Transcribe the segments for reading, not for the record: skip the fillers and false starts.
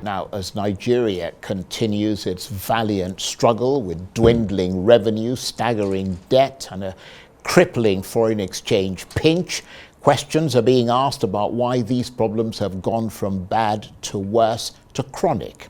Now, as Nigeria continues its valiant struggle with dwindling revenue, staggering debt, and a crippling foreign exchange pinch, questions are being asked about why these problems have gone from bad to worse to chronic.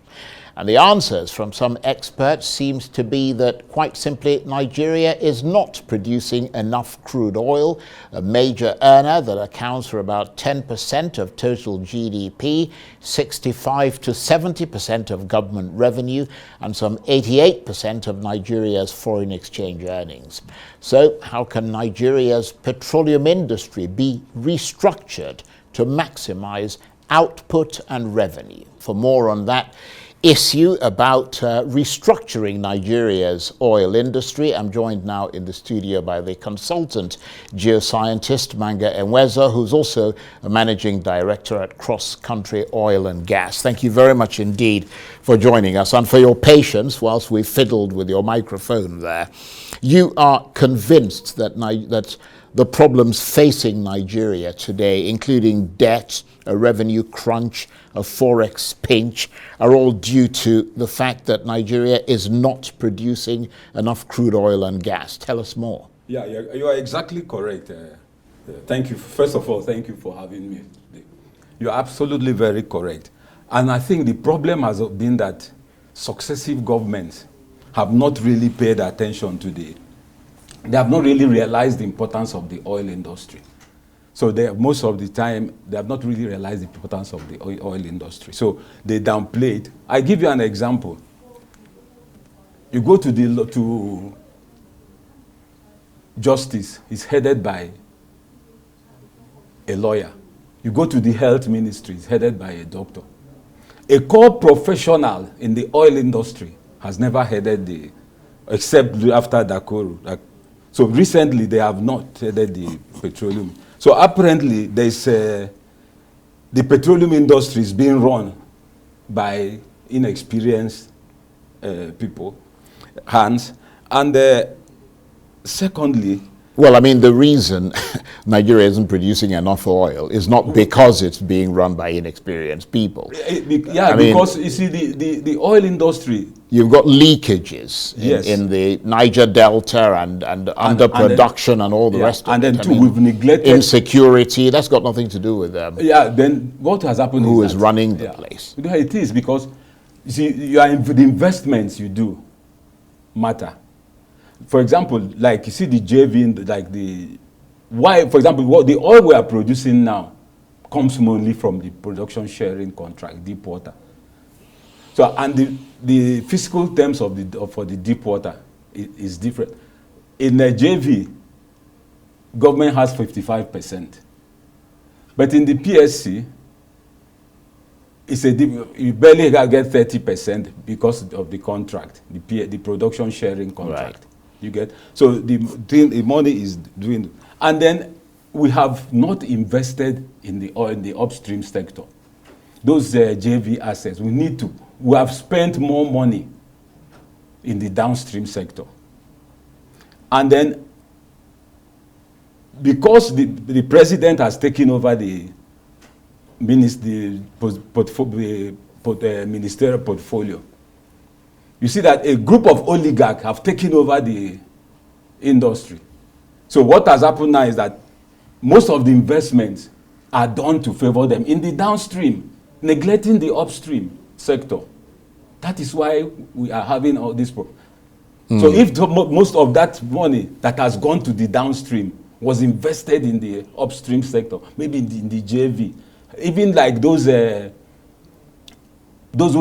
And the answers from some experts seems to be that, quite simply, Nigeria is not producing enough crude oil, a major earner that accounts for about 10% of total GDP, 65 to 70% of government revenue, and some 88% of Nigeria's foreign exchange earnings. So how can Nigeria's petroleum industry be restructured to maximize output and revenue? For more on that issue about restructuring Nigeria's oil industry, I'm joined now in the studio by the consultant Geo-Scientist Manga Enwezoh, who's also a managing director at Cross Country Oil and Gas. Thank you very much indeed for joining us and for your patience whilst we fiddled with your microphone there. You are convinced that the problems facing Nigeria today, including debt, a revenue crunch, a forex pinch, are all due to the fact that Nigeria is not producing enough crude oil and gas. Tell us more. Yeah, you are exactly correct. Thank you. First of all, thank you for having me today. You are absolutely very correct. And I think the problem has been that successive governments have not really paid attention to they have not really realized the importance of the oil industry. So most of the time, they have not really realized the importance of the oil industry. So they downplayed. I give you an example. You go to justice, it's headed by a lawyer. You go to the health ministry, it's headed by a doctor. A core professional in the oil industry has never headed except after Dakoro. So recently, they have not headed the petroleum. So apparently, the petroleum industry is being run by inexperienced people, hands. And secondly, well, I mean, the reason Nigeria isn't producing enough oil is not because it's being run by inexperienced people. Because you see, the oil industry, you've got leakages yes, in the Niger Delta and underproduction and all the rest of it. And then too, we've neglected insecurity. That's got nothing to do with them. Yeah, then what has happened Who is running the place? It is because, you see, the investments you do matter. For example, like you see the JV, for example, what the oil we are producing now comes mainly from the production sharing contract, deep water. So, and the fiscal terms for the deep water is different. In the JV, government has 55%. But in the PSC, you barely get 30% because of the contract, the production sharing contract. Right. You get? So the money is doing, and then we have not invested in the oil, in the upstream sector. Those JV assets, we have spent more money in the downstream sector. And then, because the president has taken over the ministerial portfolio, you see that a group of oligarchs have taken over the industry. So what has happened now is that most of the investments are done to favor them in the downstream, neglecting the upstream sector. That is why we are having all this problem. So if most of that money that has gone to the downstream was invested in the upstream sector, maybe in the JV, even like those who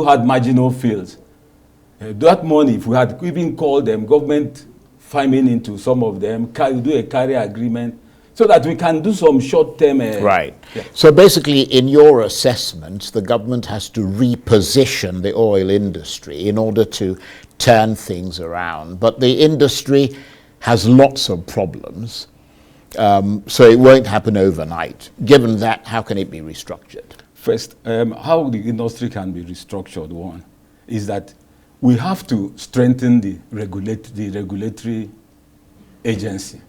had marginal fields, that money, if we had even called them, government farming into some of them, do a carrier agreement, so that we can do some short-term... right. Yeah. So basically, in your assessment, the government has to reposition the oil industry in order to turn things around. But the industry has lots of problems, so it won't happen overnight. Given that, how can it be restructured? First, how the industry can be restructured, one, is that we have to strengthen the regulatory agency.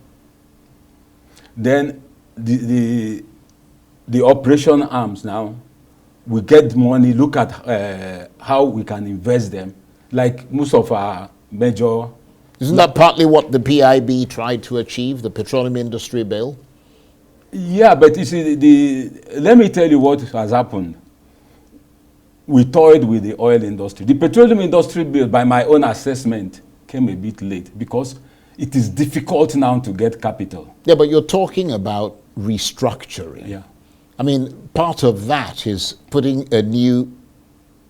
Then the operation arms now we get money, look at how we can invest them, like most of our major. Isn't that partly what the PIB tried to achieve, the Petroleum Industry Bill? Yeah, but you see, let me tell you what has happened. We toyed with the oil industry. The petroleum industry bill, by my own assessment, came a bit late because it is difficult now to get capital. Yeah, but you're talking about restructuring. Yeah. I mean, part of that is putting a new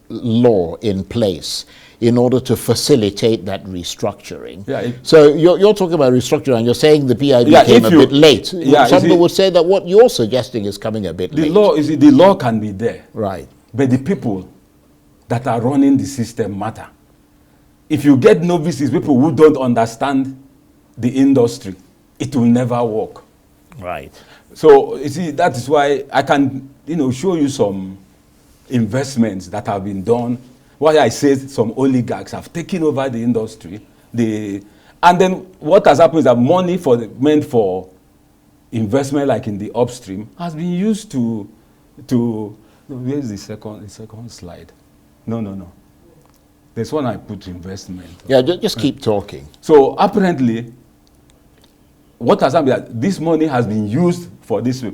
law in place in order to facilitate that restructuring. Yeah, so you're talking about restructuring, and you're saying the PIB came a bit late. Yeah, some people would say that what you're suggesting is coming a bit late. The law can be there. Right. But the people that are running the system matter. If you get novices, people who don't understand the industry, it will never work. Right. So you see, that is why I can, show you some investments that have been done. Why I said some oligarchs have taken over the industry. And then what has happened is that money meant for investment, like in the upstream, has been used to where's the second slide? No. There's one I put investment. Yeah, just keep talking. So apparently, what has happened is that this money has been used for this.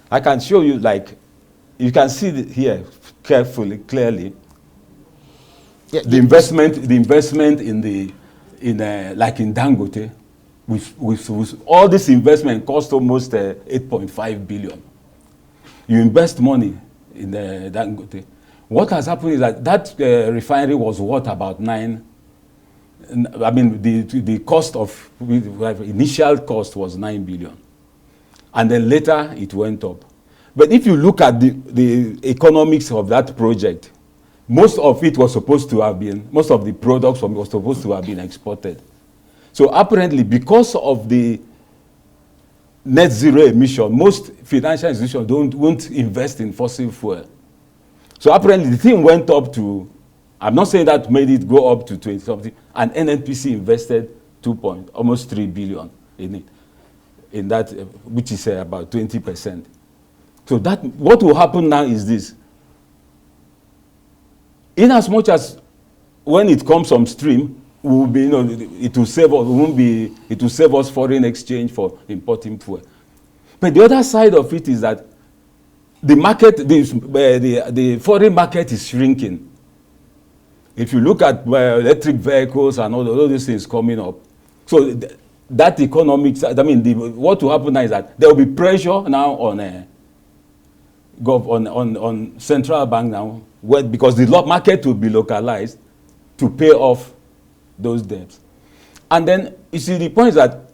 I can show you, like, you can see it here carefully, clearly. Yeah, the investment in like in Dangote, with all this investment cost almost 8.5 billion. You invest money in Dangote. What has happened is that refinery was worth about 9. I mean, the cost of initial cost was 9 billion, and then later it went up. But if you look at the economics of that project, most of it was supposed to have been, most of the products from it was supposed to have been exported. So apparently, because of the net zero emission, most financial institutions won't invest in fossil fuel. So apparently, the thing went up to, I'm not saying that made it go up to 20 something, and NNPC invested almost 3 billion in it, in that, which is about 20%. So that what will happen now is this. In as much as when it comes on stream, we will be, it will save us. It will save us foreign exchange for importing fuel. But the other side of it is that the market, the foreign market is shrinking. If you look at electric vehicles and all these things coming up, so that economics, I mean, what will happen now is that there will be pressure now on central bank now, because the market will be localized to pay off those debts. And then, you see, the point is that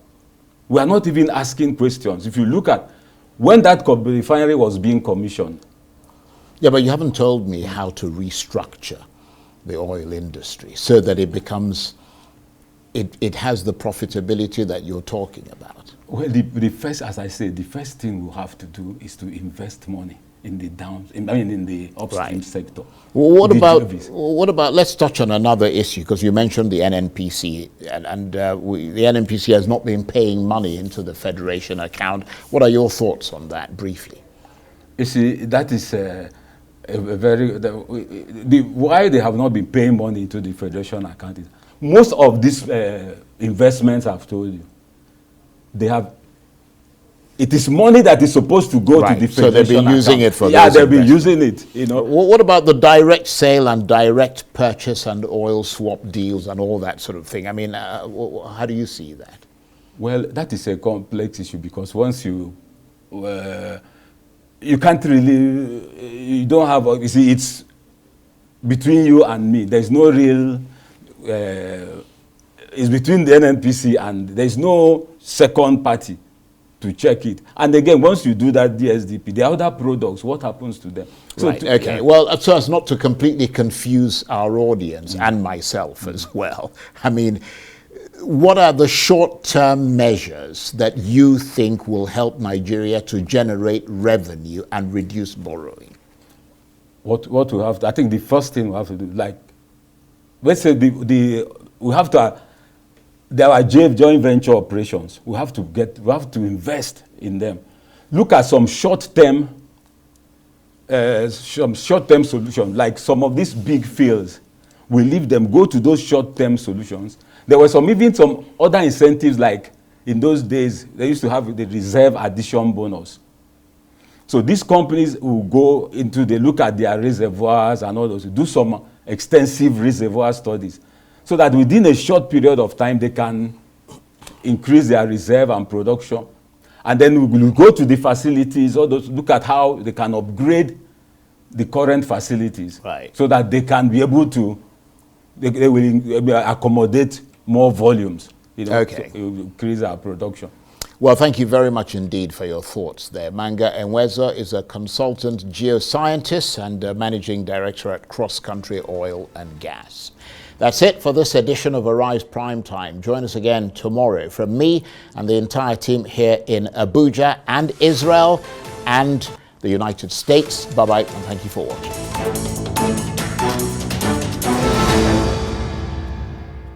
we are not even asking questions. If you look at when that refinery was being commissioned. Yeah, but you haven't told me how to restructure the oil industry so that it becomes, it has the profitability that you're talking about. Well, the first, as I said, the first thing we have to do is to invest money in the in the upstream sector. Well, what about, let's touch on another issue, because you mentioned the NNPC, and the NNPC has not been paying money into the Federation account. What are your thoughts on that, briefly? You see, that is why they have not been paying money into the Federation account is most of these investments I've told you, it is money that is supposed to go to the Federation. So they've been using it for those they've been using it. What about the direct sale and direct purchase and oil swap deals and all that sort of thing? I mean, how do you see that? Well, that is a complex issue, because once you can't really, you don't have, you see, it's between you and me. There's no real, it's between the NNPC and there's no second party to check it. And again, once you do that DSDP, the other products, what happens to them? So right, okay. Well, so as not to completely confuse our audience and myself as well, I mean, what are the short-term measures that you think will help Nigeria to generate revenue and reduce borrowing? What we have to, I think the first thing we have to do, like, let's say we have to, there are joint venture operations. We have to invest in them. Look at some short-term some short-term solutions, like some of these big fields, we leave them, go to those short-term solutions. There were even some other incentives, like in those days, they used to have the reserve addition bonus. So these companies will go into, they look at their reservoirs and all those, do some extensive reservoir studies, so that within a short period of time, they can increase their reserve and production. And then we will go to the facilities, all those, look at how they can upgrade the current facilities, right, so that they can be able to, they will accommodate more volumes, you know, okay, so it will increase our production. Well, thank you very much indeed for your thoughts there. Manga Enwezoh is a consultant geoscientist and managing director at Cross Country Oil and Gas. That's it for this edition of Arise Primetime. Join us again tomorrow from me and the entire team here in Abuja and Israel and the United States. Bye-bye and thank you for watching.